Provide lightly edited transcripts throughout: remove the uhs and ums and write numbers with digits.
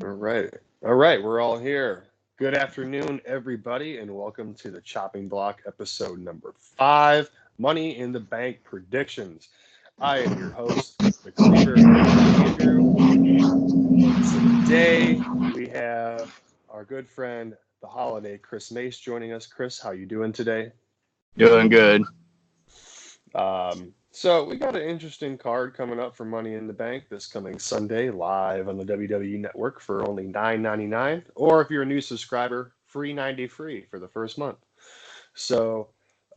All right, we're all here. Good afternoon, everybody, and welcome to the Chopping Block episode number 5, Money in the Bank Predictions. I am your host, the Cleaver, Andrew. And today we have our good friend, the holiday, Chris Mace, joining us. Chris, how you doing today? Doing good. So we got an interesting card coming up for Money in the Bank this coming Sunday, live on the WWE Network for only $9.99. Or if you're a new subscriber, free 90 free for the first month. So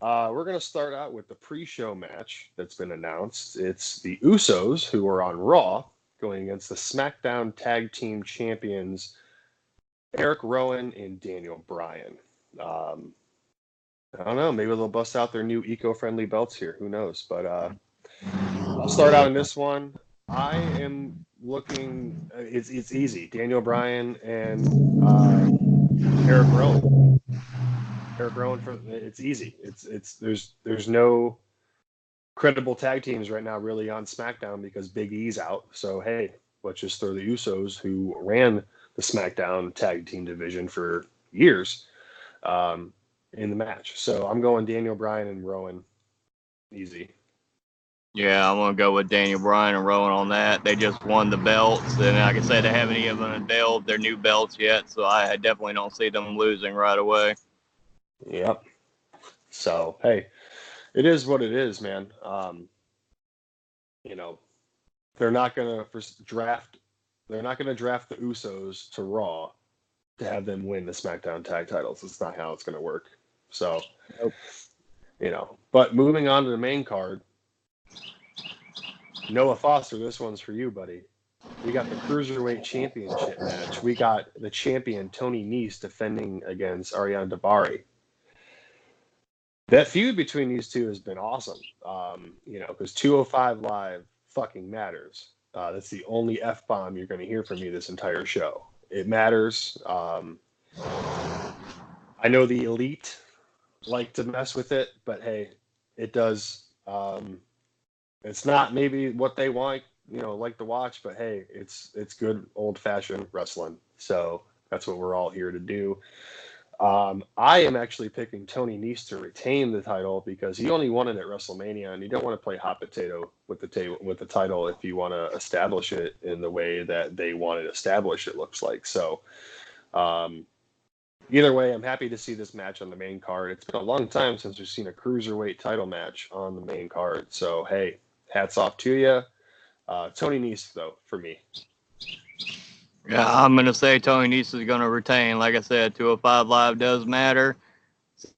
we're going to start out with the pre-show match that's been announced. It's the Usos, who are on Raw, going against the SmackDown Tag Team Champions, Eric Rowan and Daniel Bryan. I don't know. Maybe they'll bust out their new eco-friendly belts here. Who knows? But I'll start out in this one. I am looking. It's easy. Daniel Bryan and Eric Rowan. Eric Rowan for it's easy. There's no credible tag teams right now really on SmackDown because Big E's out. So hey, let's just throw the Usos, who ran the SmackDown tag team division for years, in the match. So I'm going Daniel Bryan and Rowan. Easy. Yeah, I'm going to go with Daniel Bryan and Rowan on that. They just won the belts, and like I said, they haven't even unveiled their new belts yet, so I definitely don't see them losing right away. Yep. So, hey, it is what it is, man. They're not going to draft the Usos to Raw to have them win the SmackDown tag titles. It's not how it's going to work. So, Nope. But moving on to the main card, Noah Foster, this one's for you, buddy. We got the Cruiserweight Championship match. We got the champion, Tony Nese, defending against Ariana Daivari. That feud between these two has been awesome, because 205 Live fucking matters. That's the only F-bomb you're going to hear from me this entire show. It matters. I know the elite like to mess with it, but hey, it does. It's not maybe what they want, like to watch, but hey, it's good old-fashioned wrestling. So that's what we're all here to do. I am actually picking Tony Nese to retain the title because he only won it at WrestleMania, and you don't want to play hot potato with the title if you want to establish it in the way that they want it established. It looks like so. Either way, I'm happy to see this match on the main card. It's been a long time since we've seen a cruiserweight title match on the main card. So hey, hats off to you, Tony Nese though for me. Yeah, I'm going to say Tony Nese is going to retain. Like I said, 205 Live does matter.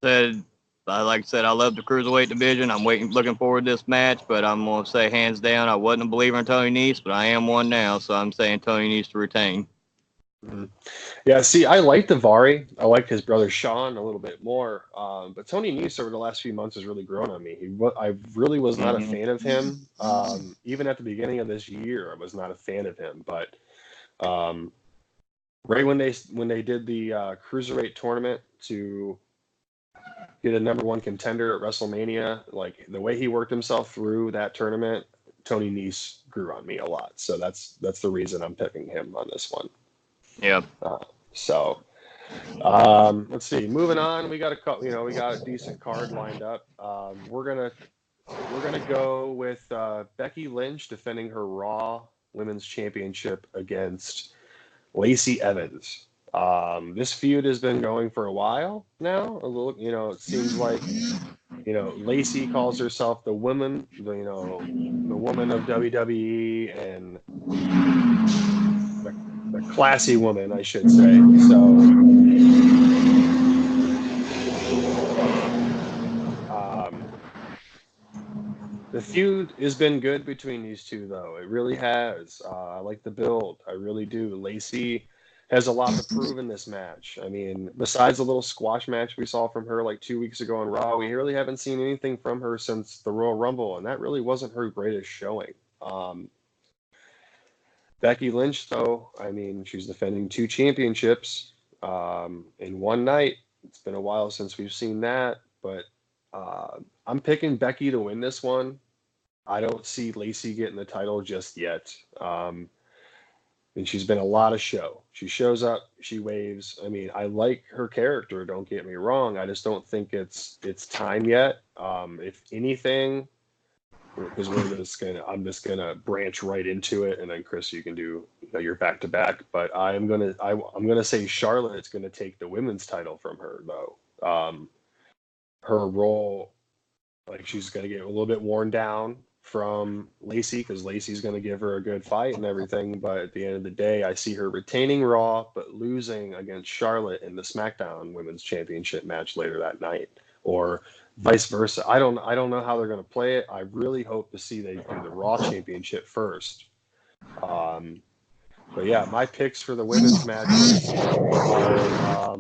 Like I said, I love the Cruiserweight division. I'm looking forward to this match, but I'm going to say hands down, I wasn't a believer in Tony Nese, but I am one now, so I'm saying Tony Nese to retain. Mm-hmm. Yeah, see, I like Daivari. I like his brother Sean a little bit more, but Tony Nese over the last few months has really grown on me. I really was not a fan of him. Even at the beginning of this year, I was not a fan of him, but right when they did the cruiserweight tournament to get a number one contender at WrestleMania, like the way he worked himself through that tournament, Tony Nese grew on me a lot. So that's the reason I'm picking him on this one. Yeah. Let's see. Moving on, we got a decent card lined up. We're gonna go with Becky Lynch defending her Raw Women's Championship against Lacey Evans. This feud has been going for a while now. A little, it seems like, Lacey calls herself the woman, the woman of WWE and the classy woman, I should say. So, the feud has been good between these two, though. It really has. I like the build. I really do. Lacey has a lot to prove in this match. I mean, besides the little squash match we saw from her like 2 weeks ago on Raw, we really haven't seen anything from her since the Royal Rumble, and that really wasn't her greatest showing. Becky Lynch, though, I mean, she's defending 2 championships in one night. It's been a while since we've seen that, but I'm picking Becky to win this one. I don't see Lacey getting the title just yet. And she's been a lot of show. She shows up, she waves. I mean, I like her character, don't get me wrong. I just don't think it's time yet. If anything, because I'm just gonna branch right into it, and then Chris, you can do your back to back. But I'm gonna say Charlotte's gonna take the women's title from her though. Her role, like she's gonna get a little bit worn down from Lacey because Lacey's gonna give her a good fight and everything. But at the end of the day, I see her retaining Raw but losing against Charlotte in the SmackDown Women's Championship match later that night, or vice versa. I don't know how they're gonna play it. I really hope to see they do the Raw Championship first. But yeah, my picks for the women's matches are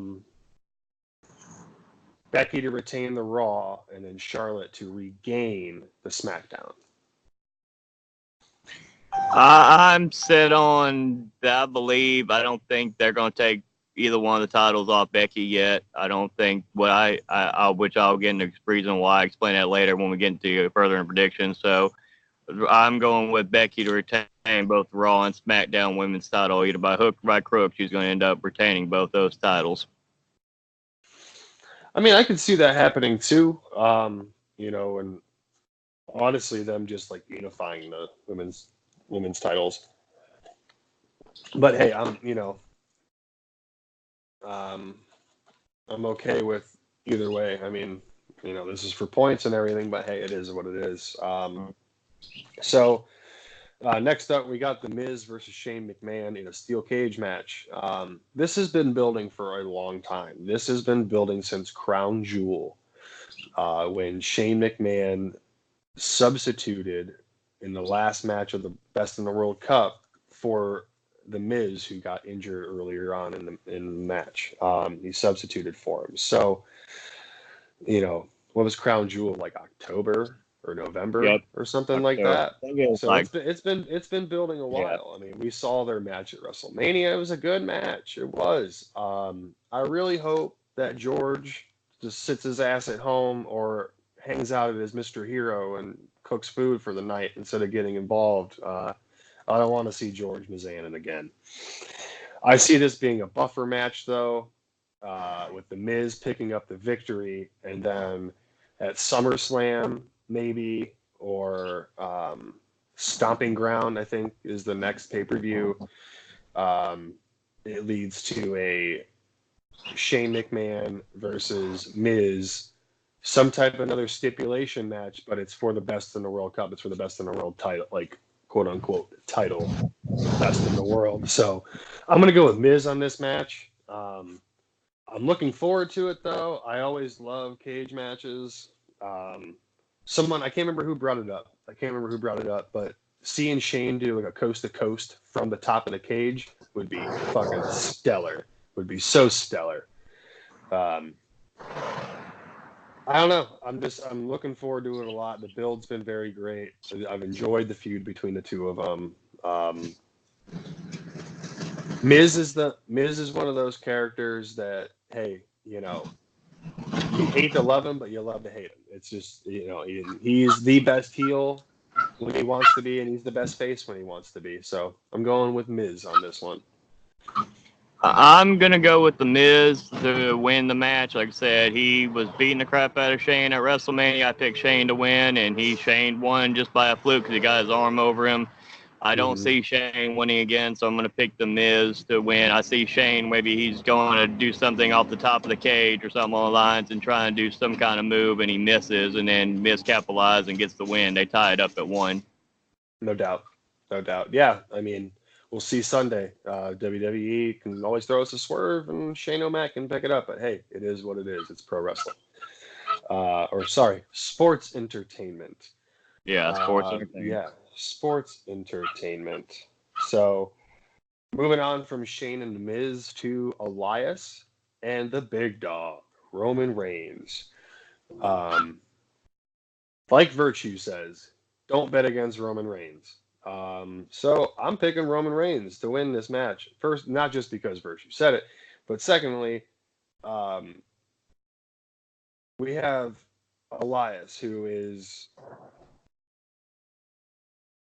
Becky to retain the Raw, and then Charlotte to regain the SmackDown. I'm set on, I don't think they're going to take either one of the titles off Becky yet. I don't think which I'll get into the reason why. I explain that later when we get into further in predictions. So I'm going with Becky to retain both Raw and SmackDown women's title. Either by hook or by crook, she's going to end up retaining both those titles. I mean, I could see that happening too. And honestly, them just like unifying the women's titles. But hey, I'm okay with either way. I mean, this is for points and everything, but hey, it is what it is. So next up, we got The Miz versus Shane McMahon in a steel cage match. This has been building for a long time. This has been building since Crown Jewel, when Shane McMahon substituted in the last match of the Best in the World Cup for The Miz, who got injured earlier on in the match. He substituted for him. So, what was Crown Jewel, like October or November or something like that? So it's been building a while. I mean, we saw their match at WrestleMania. It was a good match. It was. I really hope that George just sits his ass at home or hangs out as Mr. Hero and cooks food for the night instead of getting involved. I don't want to see George Mizanin again. I see this being a buffer match, though, with The Miz picking up the victory, and then at SummerSlam, maybe, or Stomping Ground, I think, is the next pay-per-view. It leads to a Shane McMahon versus Miz, some type of another stipulation match, but it's for the Best in the World Cup. It's for the Best in the World title, like quote unquote title, Best in the World. So I'm gonna go with Miz on this match. I'm looking forward to it though. I always love cage matches. Someone, I can't remember who brought it up. But seeing Shane do like a coast to coast from the top of the cage would be fucking stellar. Would be so stellar. I don't know. I'm looking forward to it a lot. The build's been very great. I've enjoyed the feud between the two of them. Miz is one of those characters that, hey, you hate to love him, but you love to hate him. It's just, he's the best heel when he wants to be, and he's the best face when he wants to be. So I'm going with Miz on this one. I'm going to go with The Miz to win the match. Like I said, he was beating the crap out of Shane at WrestleMania. I picked Shane to win, and Shane won just by a fluke because he got his arm over him. I don't see Shane winning again, so I'm going to pick The Miz to win. I see Shane, maybe he's going to do something off the top of the cage or something along the lines and try and do some kind of move, and he misses, and then Miz capitalizes and gets the win. They tie it up at 1. No doubt. Yeah, I mean, we'll see Sunday. WWE can always throw us a swerve, and Shane O'Mac can pick it up. But hey, it is what it is. It's pro wrestling. Sports entertainment. Yeah, sports entertainment. Yeah, sports entertainment. So, moving on from Shane and The Miz to Elias and the big dog, Roman Reigns. Like Virtue says, don't bet against Roman Reigns. So I'm picking Roman Reigns to win this match. First, not just because Virtue said it, but secondly, we have Elias, who is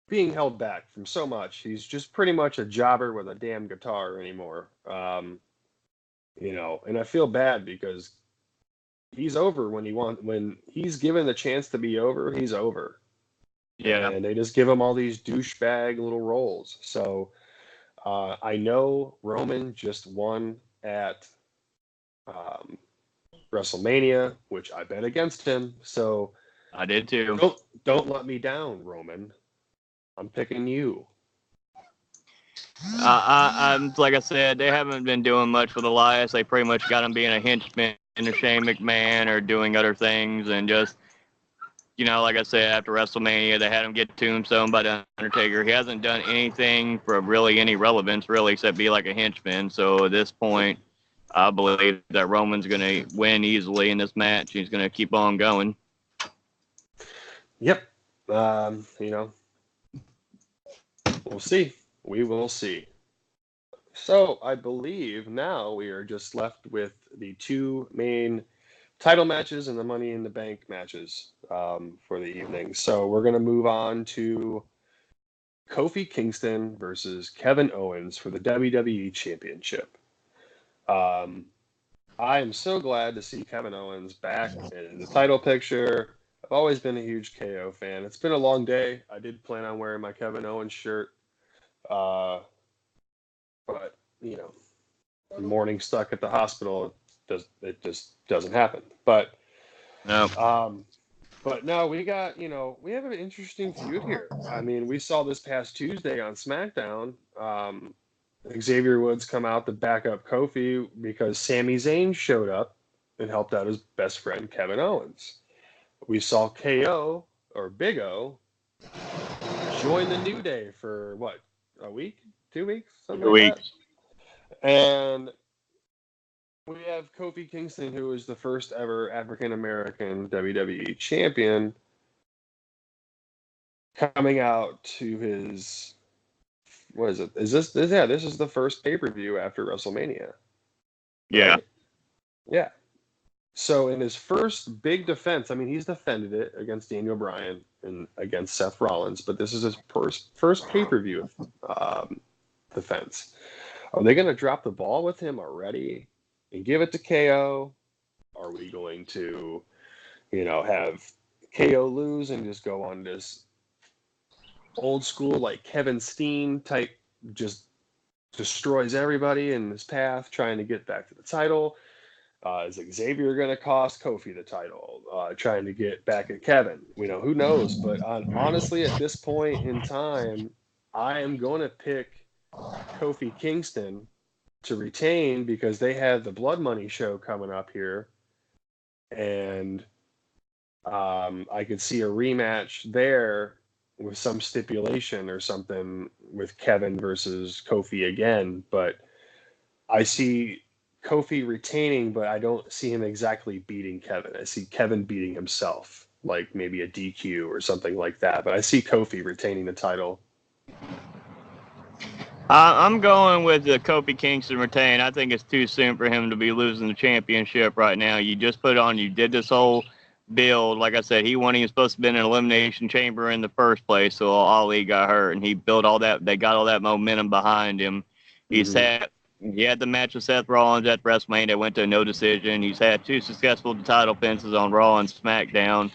being held back from so much. He's just pretty much a jobber with a damn guitar anymore. And I feel bad because he's over when he's given the chance to be over, he's over. Yeah. And they just give him all these douchebag little roles. So I know Roman just won at um, WrestleMania, which I bet against him. So I did too. don't let me down, Roman. I'm picking you. I'm like I said, they haven't been doing much with Elias. They pretty much got him being a henchman to Shane McMahon or doing other things, and just like I said, after WrestleMania, they had him get tombstone by the Undertaker. He hasn't done anything for really any relevance, really, except be like a henchman. So at this point, I believe that Roman's going to win easily in this match. He's going to keep on going. Yep. We'll see. We will see. So I believe now we are just left with the two main title matches and the Money in the Bank matches for the evening. So we're going to move on to Kofi Kingston versus Kevin Owens for the WWE Championship. I am so glad to see Kevin Owens back in the title picture. I've always been a huge KO fan. It's been a long day. I did plan on wearing my Kevin Owens shirt. But, morning stuck at the hospital, it just doesn't happen. But No. But no, we have an interesting feud here. I mean, we saw this past Tuesday on SmackDown. Xavier Woods come out to back up Kofi because Sami Zayn showed up and helped out his best friend Kevin Owens. We saw KO or Big O join the New Day for what, a week, 2 weeks, something 2 like weeks. that. And we have Kofi Kingston, who is the first ever African American WWE champion, coming out to his, what is it? This is the first pay-per-view after WrestleMania. Yeah. Right? Yeah. So in his first big defense, I mean, he's defended it against Daniel Bryan and against Seth Rollins, but this is his first pay-per-view defense. Are they going to drop the ball with him already and give it to KO? Are we going to, have KO lose and just go on this old school, like Kevin Steen type, just destroys everybody in his path, trying to get back to the title? Is Xavier going to cost Kofi the title, trying to get back at Kevin? Who knows? But honestly, at this point in time, I am going to pick Kofi Kingston to retain because they have the Blood Money show coming up here. And I could see a rematch there with some stipulation or something with Kevin versus Kofi again. But I see Kofi retaining, but I don't see him exactly beating Kevin. I see Kevin beating himself, like maybe a DQ or something like that. But I see Kofi retaining the title. I'm going with the Kofi Kingston retain. I think it's too soon for him to be losing the championship right now. You just put on, you did this whole build. Like I said, he was supposed to be in an elimination chamber in the first place, so Ali got hurt, and he built all that. They got all that momentum behind him. He had the match with Seth Rollins at WrestleMania. They went to no decision. He's had 2 successful title defenses on Raw and SmackDown.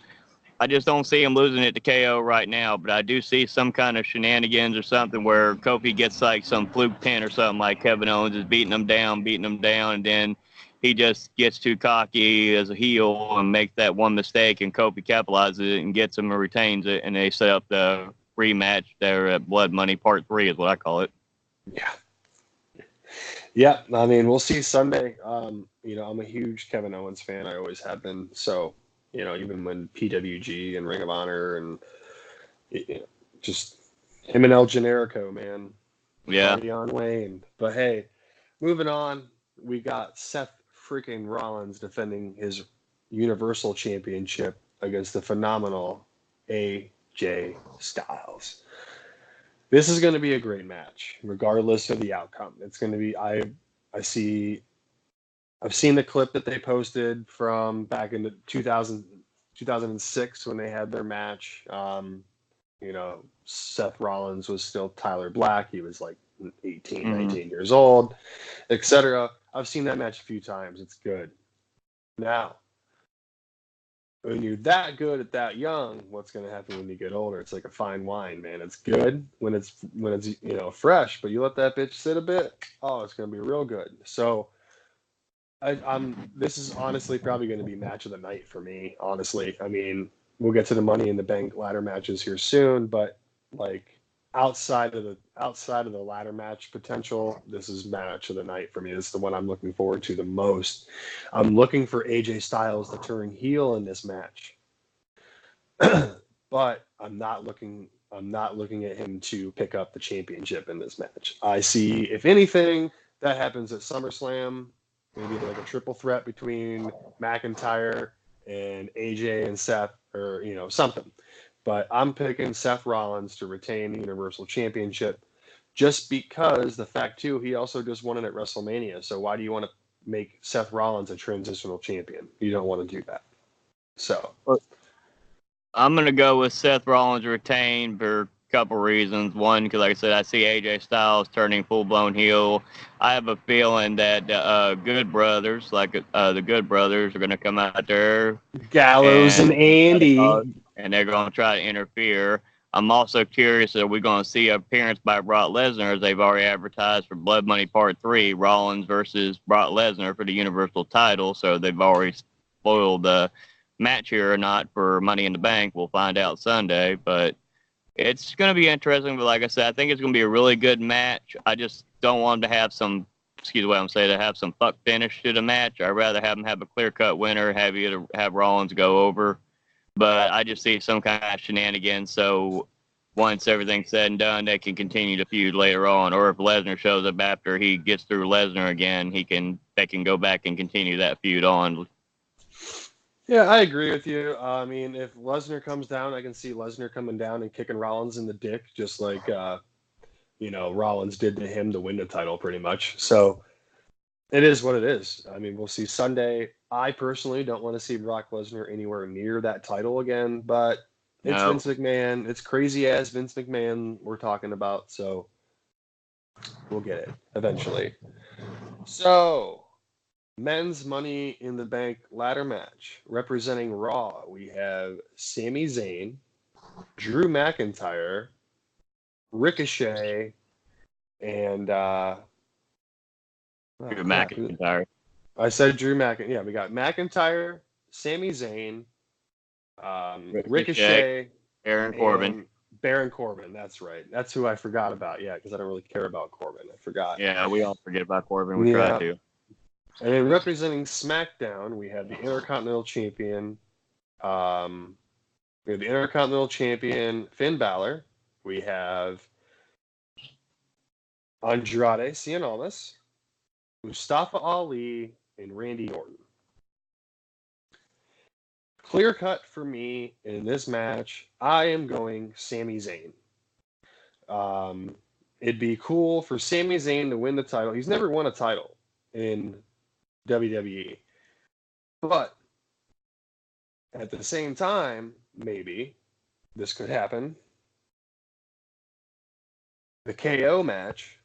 I just don't see him losing it to KO right now, but I do see some kind of shenanigans or something where Kofi gets like some fluke pin or something, like Kevin Owens is beating him down, and then he just gets too cocky as a heel and makes that one mistake, and Kofi capitalizes it and gets him and retains it, and they set up the rematch there at Blood Money Part 3 is what I call it. Yeah. Yeah, I mean, we'll see Sunday. I'm a huge Kevin Owens fan. I always have been. So, even when PWG and Ring of Honor and just him and El Generico, man. Yeah. Party on Wayne. But hey, moving on, we got Seth freaking Rollins defending his Universal Championship against the phenomenal AJ Styles. This is going to be a great match, regardless of the outcome. It's going to be. I've seen the clip that they posted from back in 2006 when they had their match. Seth Rollins was still Tyler Black. He was like 18, Mm-hmm. 19 years old, etc. I've seen that match a few times. It's good. Now, when you're that good at that young, what's going to happen when you get older? It's like a fine wine, man. It's good when it's fresh, but you let that bitch sit a bit, oh, it's going to be real good. So this is honestly probably going to be match of the night for me. Honestly, I mean, we'll get to the Money in the Bank ladder matches here soon, but like outside of the ladder match potential, this is match of the night for me. This is the one I'm looking forward to the most. I'm looking for AJ Styles to turn heel in this match, but I'm not looking at him to pick up the championship in this match. I see, if anything, that happens at SummerSlam. Maybe like a triple threat between McIntyre and AJ and Seth, or something. But I'm picking Seth Rollins to retain the Universal Championship, just because the fact too, he also just won it at WrestleMania. So why do you want to make Seth Rollins a transitional champion? You don't want to do that. So I'm going to go with Seth Rollins retain for a couple reasons. One, because like I said, I see AJ Styles turning full-blown heel. I have a feeling that the Good Brothers, the Good Brothers, are going to come out there. Gallows and Andy. And they're going to try to interfere. I'm also curious, are we going to see an appearance by Brock Lesnar, as they've already advertised for Blood Money Part 3, Rollins versus Brock Lesnar for the Universal title. So they've already spoiled the match here or not for Money in the Bank. We'll find out Sunday, but it's going to be interesting. But like I said, I think it's going to be a really good match. I just don't want to have some, excuse what I'm saying, to have some fuck finish to the match. I'd rather have them have a clear-cut winner, have Rollins go over. But I just see some kind of shenanigans. So once everything's said and done, they can continue to feud later on. Or if Lesnar shows up after he gets through Lesnar again, they can go back and continue that feud on. Yeah, I agree with you. I mean, if Lesnar comes down, I can see Lesnar coming down and kicking Rollins in the dick, just like Rollins did to him to win the title, pretty much. So it is what it is. I mean, we'll see Sunday. I personally don't want to see Brock Lesnar anywhere near that title again, but it's Vince McMahon. It's crazy ass Vince McMahon we're talking about, so we'll get it eventually. So, men's Money in the Bank ladder match. Representing Raw, we have Sami Zayn, Drew McIntyre, Ricochet, and Drew McIntyre. I said Drew McIntyre. Yeah, we got McIntyre, Sami Zayn, Ricochet, Baron Corbin. Baron Corbin, that's right. That's who I forgot about, yeah, because I don't really care about Corbin. I forgot. Yeah, we all forget about Corbin. We try to. And then representing SmackDown, we have the Intercontinental Champion. We have the Intercontinental Champion, Finn Balor. We have Andrade Cien Almas, Mustafa Ali, and Randy Orton. Clear cut for me in this match, I am going Sami Zayn. It'd be cool for Sami Zayn to win the title. He's never won a title in WWE. But at the same time, maybe this could happen. The KO match,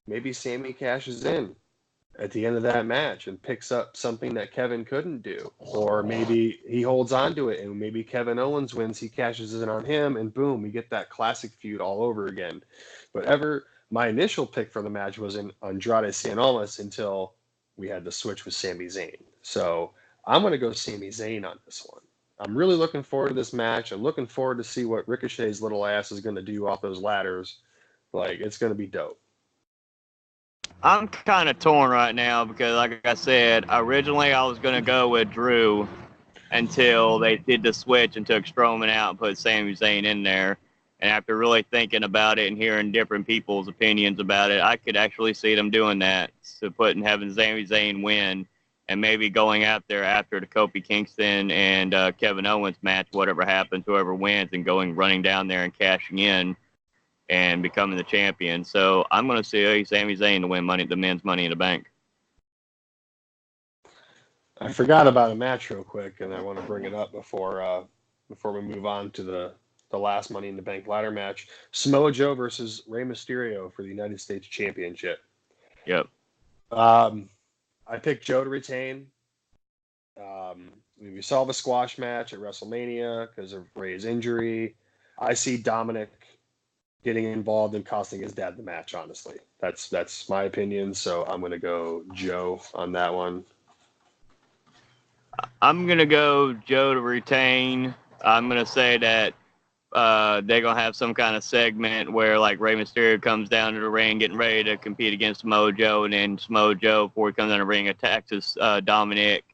maybe Sami cashes in at the end of that match and picks up something that Kevin couldn't do. Or maybe he holds on to it and maybe Kevin Owens wins, he cashes in on him, and boom, we get that classic feud all over again. But my initial pick for the match was in Andrade Cien Almas until we had the switch with Sami Zayn. So I'm going to go Sami Zayn on this one. I'm really looking forward to this match. I'm looking forward to see what Ricochet's little ass is going to do off those ladders. Like, it's going to be dope. I'm kind of torn right now because, like I said, originally I was going to go with Drew until they did the switch and took Strowman out and put Sami Zayn in there. And after really thinking about it and hearing different people's opinions about it, I could actually see them doing that. So having Sami Zayn win and maybe going out there after the Kofi Kingston and Kevin Owens match, whatever happens, whoever wins, and running down there and cashing in and becoming the champion. So I'm going to see Sami Zayn to win the men's Money in the Bank. I forgot about a match real quick, and I want to bring it up before we move on to the the last Money in the Bank ladder match. Samoa Joe versus Rey Mysterio for the United States Championship. Yep. I picked Joe to retain. We saw the squash match at WrestleMania because of Rey's injury. I see Dominic getting involved and costing his dad the match, honestly. That's my opinion, so I'm going to go Joe on that one. I'm going to go Joe to retain. I'm going to say that they're going to have some kind of segment where, like, Rey Mysterio comes down to the ring getting ready to compete against Samoa Joe, and then Samoa Joe, before he comes in the ring, attacks Dominic,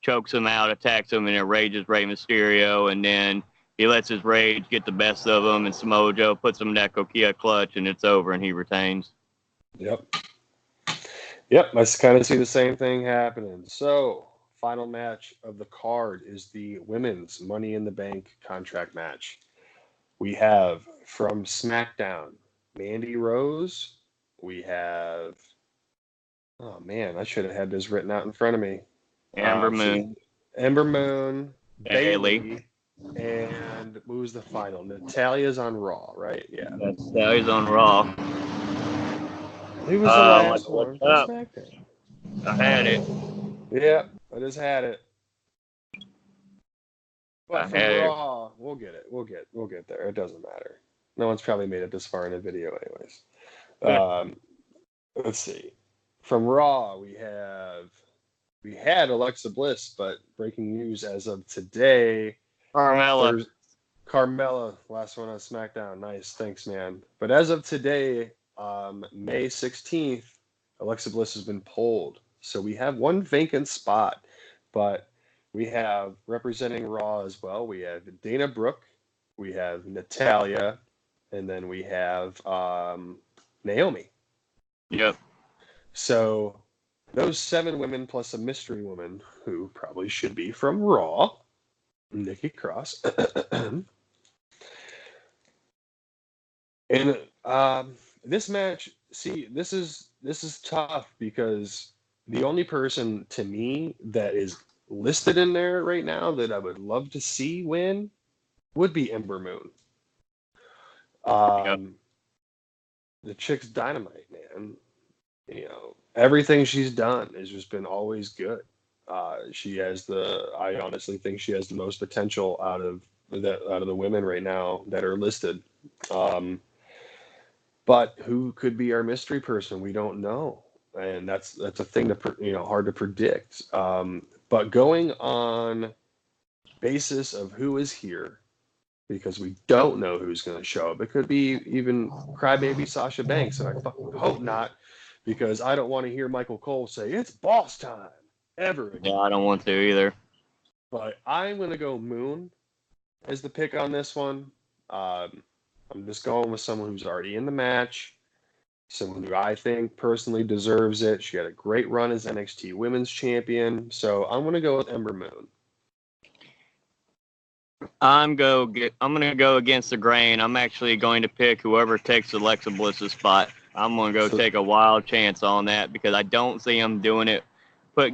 chokes him out, attacks him, and it rages Rey Mysterio, and then he lets his rage get the best of him, and Samoa Joe puts him in that Kokia clutch, and it's over, and he retains. Yep, I kind of see the same thing happening. So, final match of the card is the women's Money in the Bank contract match. We have from SmackDown, Mandy Rose. We have, oh man, I should have had this written out in front of me. Ember Moon. Ember Moon, Bayley. And what was the final? Natalia's on Raw, right? Yeah. Natalia's on Raw. Who was the last one? SmackDown. I had it. Yeah, I just had it. But from had Raw, we'll get it. We'll get there. It doesn't matter. No one's probably made it this far in a video, anyways. Let's see. From Raw, we had Alexa Bliss, but breaking news as of today, Carmella, last one on SmackDown. Nice, thanks, man. But as of today, May 16th, Alexa Bliss has been pulled. So we have one vacant spot, but we have representing Raw as well. We have Dana Brooke, we have Natalya, and then we have Naomi. Yep. So those 7 women plus a mystery woman who probably should be from Raw, Nikki Cross. And this match, see, this is tough because the only person to me that is listed in there right now that I would love to see win would be Ember Moon. The chick's dynamite, man. You know, everything she's done has just been always good. I honestly think she has the most potential out of the women right now that are listed. But who could be our mystery person? We don't know, and that's a thing that hard to predict. But going on basis of who is here, because we don't know who's going to show up. It could be even crybaby Sasha Banks, and I fucking hope not, because I don't want to hear Michael Cole say it's boss time ever again. Yeah, I don't want to either. But I'm going to go Moon as the pick on this one. I'm just going with someone who's already in the match, someone who I think personally deserves it. She had a great run as NXT Women's Champion, so I'm going to go with Ember Moon. I'm going to go against the grain. I'm actually going to pick whoever takes Alexa Bliss's spot. I'm going to go take a wild chance on that because I don't see him doing it.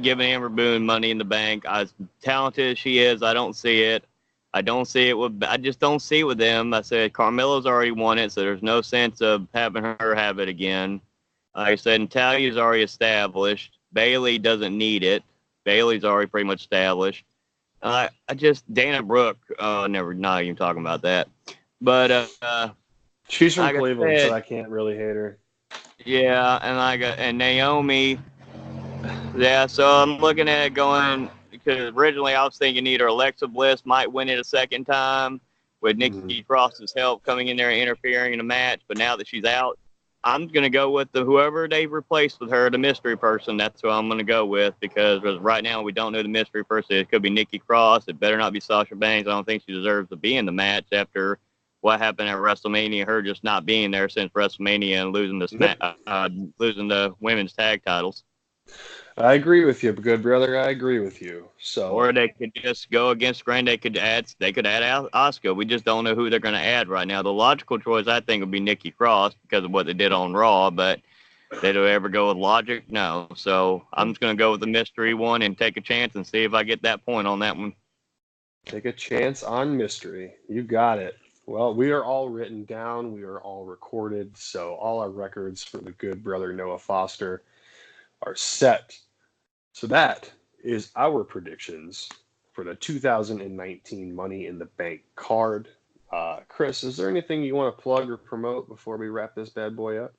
Giving Ember Moon Money in the Bank. As talented as she is, I don't see it. I just don't see it with them. I said Carmella's already won it, so there's no sense of having her have it again. Like I said, Natalia's already established. Bayley doesn't need it. Bayley's already pretty much established. Dana Brooke, not even talking about that. But she's from Cleveland, so I can't really hate her. Yeah, and Naomi. Yeah, so I'm looking at it going, because originally I was thinking either Alexa Bliss might win it a second time with Nikki Cross's help coming in there and interfering in the match, but now that she's out, I'm going to go with whoever they've replaced with her, the mystery person. That's who I'm going to go with, because right now we don't know the mystery person. It could be Nikki Cross. It better not be Sasha Banks. I don't think she deserves to be in the match after what happened at WrestleMania, her just not being there since WrestleMania and losing the women's tag titles. I agree with you, good brother. I agree with you. So, or they could just go against Grand. They could add Asuka. We just don't know who they're going to add right now. The logical choice, I think, would be Nikki Cross because of what they did on Raw. But did they ever go with logic? No. So I'm just going to go with the mystery one and take a chance and see if I get that point on that one. Take a chance on mystery. You got it. Well, we are all written down. We are all recorded. So all our records for the good brother Noah Foster are set. So that is our predictions for the 2019 Money in the Bank card. Chris, is there anything you want to plug or promote before we wrap this bad boy up?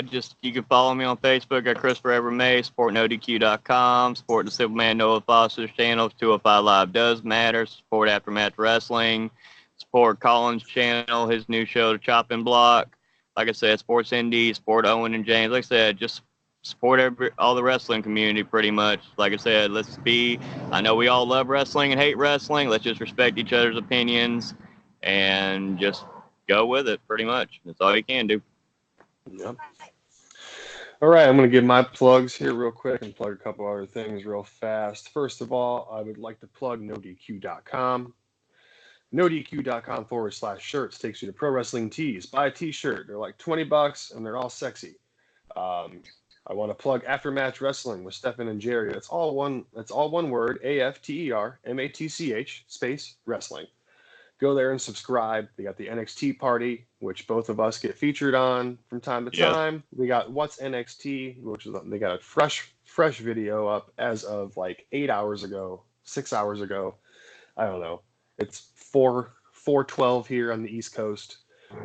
Just you can follow me on Facebook at Chris Forever Mace, supportnodq.com, support the Superman Noah Foster's channel. 205 Live does matter. Support Aftermath Wrestling. Support Colin's channel, his new show, The Chopping Block. Like I said, Sports Indie, support Owen and James. Like I said, just support all the wrestling community pretty much. Like I said, I know we all love wrestling and hate wrestling. Let's just respect each other's opinions and just go with it pretty much. That's all you can do. Yep. All right, I'm going to give my plugs here real quick and plug a couple other things real fast. First of all, I would like to plug NoDQ.com. NoDQ.com/shirts takes you to Pro Wrestling Tees. Buy a t-shirt. They're like $20 and they're all sexy. I want to plug Aftermatch Wrestling with Stefan and Jerry. That's all one word, AFTERMATCH space wrestling. Go there and subscribe. They got the NXT party, which both of us get featured on from time to time. We got What's NXT, which is they got a fresh video up as of like 6 hours ago. I don't know. It's 4:12 here on the East Coast.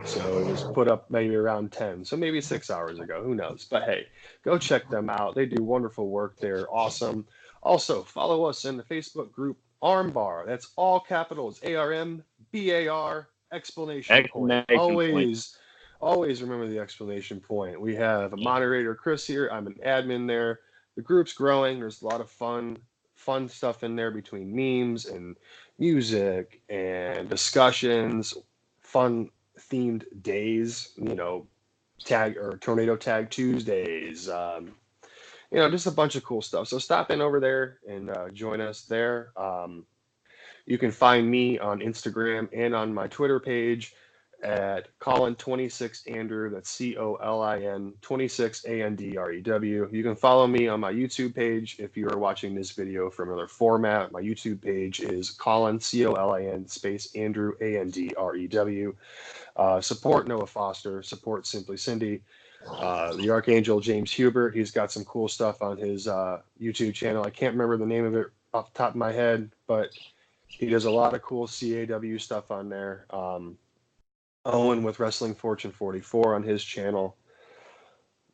So it was put up maybe around 10. So maybe 6 hours ago. Who knows? But hey, go check them out. They do wonderful work. They're awesome. Also, follow us in the Facebook group Armbar. That's all capitals. ARMBAR exclamation point. Always remember the exclamation point. We have a moderator, Chris, here. I'm an admin there. The group's growing. There's a lot of fun stuff in there between memes and music and discussions, fun themed days, Tornado Tag Tuesdays, just a bunch of cool stuff. So stop in over there and join us there. You can find me on Instagram and on my Twitter page at Colin26Andrew. That's COLIN 26ANDREW. You can follow me on my YouTube page if you are watching this video from another format. My YouTube page is Colin COLIN space Andrew ANDREW. Support Noah Foster. Support Simply Cindy. The Archangel James Hubert. He's got some cool stuff on his YouTube channel. I can't remember the name of it off the top of my head, but he does a lot of cool CAW stuff on there. Owen with Wrestling Fortune 44 on his channel.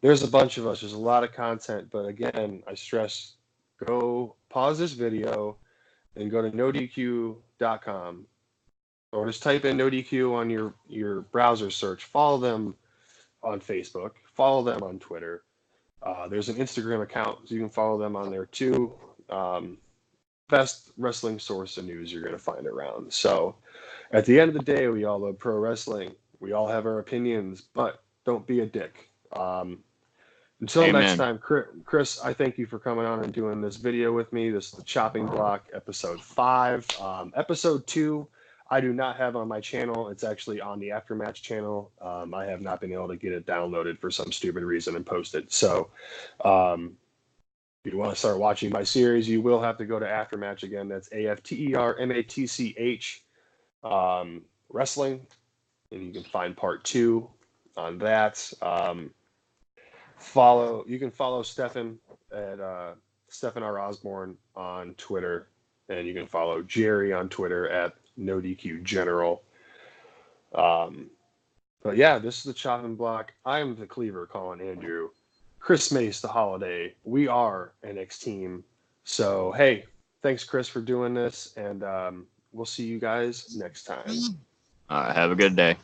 There's a bunch of us. There's a lot of content. But again, I stress, go pause this video and go to NoDQ.com. Or just type in NoDQ on your browser search. Follow them on Facebook. Follow them on Twitter. There's an Instagram account, so you can follow them on there too. Best wrestling source of news you're going to find around. So at the end of the day, we all love pro wrestling. We all have our opinions, but don't be a dick. Until next time, Chris, I thank you for coming on and doing this video with me. This is the Chopping Block, episode 5. Episode 2, I do not have on my channel. It's actually on the Aftermatch channel. I have not been able to get it downloaded for some stupid reason and posted. So if you want to start watching my series, you will have to go to Aftermatch again. That's AFTERMATCH wrestling, and you can find part 2 on that. You can follow Stefan at Stefan R. Osborne on Twitter, and you can follow Jerry on Twitter at NoDQGeneral. But yeah, this is the Chopping Block. I'm the Cleaver, Colin Andrew. Chris Mace, the Holiday. We are NXT team. So, hey, thanks, Chris, for doing this, and we'll see you guys next time. All right, have a good day.